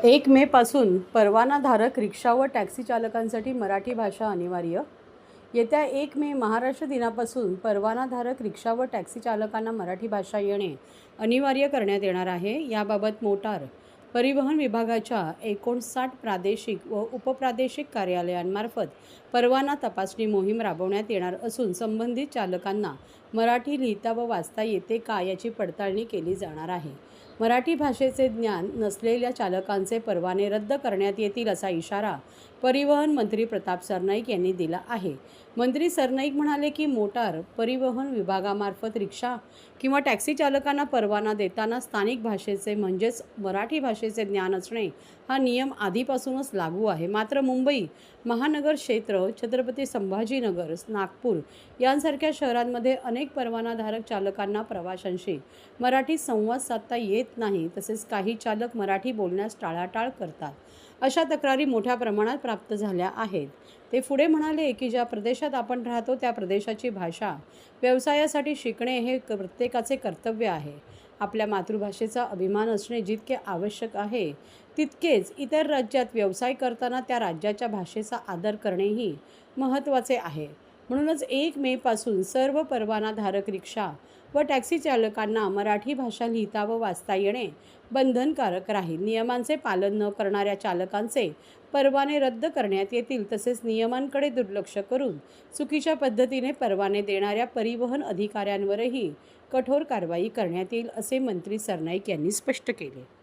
1 मेपासून परवानाधारक रिक्षा व टॅक्सी चालकांसाठी मराठी भाषा अनिवार्य. येत्या 1 मे महाराष्ट्र दिनापासून परवानाधारक रिक्षा व टॅक्सी चालकांना मराठी भाषा येणे अनिवार्य करण्यात येणार आहे. याबाबत मोटार परिवहन विभागाच्या 59 प्रादेशिक व उपप्रादेशिक कार्यालयांमार्फत परवाना तपासणी मोहीम राबवण्यात येणार असून संबंधित चालकांना मराठी लिहिता व वाचता येते का याची पडताळणी केली जाणार आहे. मराठी भाषेचे ज्ञान नसलेल्या चालकांचे परवाने रद्द करण्यात येतील असा इशारा परिवहन मंत्री प्रताप सरनाईक यांनी दिला आहे. मंत्री सरनाईक म्हणाले की मोटार परिवहन विभागामार्फत रिक्षा किंवा टॅक्सी चालकांना परवाना देताना स्थानिक भाषेचे म्हणजेच मराठी भाषेचे ज्ञान असणे हा नियम आधीपासूनच लागू आहे. मात्र मुंबई महानगर क्षेत्र, छत्रपती संभाजीनगर, नागपूर यांसारख्या शहरांमध्ये अनेक परवानाधारक चालकांना प्रवाशांशी मराठी संवाद साधता येत नाही. तसेच काही चालक मराठी बोलण्यास टाळाटाळ करतात. अशा तक्रारी मोठ्या प्रमाणात प्राप्त झाल्या आहेत. ते पुढे म्हणाले की ज्या प्रदेशात आपण राहतो त्या प्रदेशाची भाषा व्यवसायासाठी शिकणे हे प्रत्येकाचे कर्तव्य आहे. आपल्या मातृभाषेचा अभिमान असणे जितके आवश्यक आहे तितकेच इतर राज्यात व्यवसाय करताना त्या राज्याच्या भाषेचा आदर करणेही महत्त्वाचे आहे. म्हणूनच 1 मेपासून सर्व परवानाधारक रिक्षा व टॅक्सी चालकांना मराठी भाषा लिहिता व वाचता येणे बंधनकारक राहील. नियमांचे पालन न करणाऱ्या चालकांचे परवाने रद्द करण्यात येतील. तसेच नियमांकडे दुर्लक्ष करून चुकीच्या पद्धतीने परवाने देणाऱ्या परिवहन अधिकाऱ्यांवरही कठोर कारवाई करण्यात येईल असे मंत्री सरनाईक यांनी स्पष्ट केले.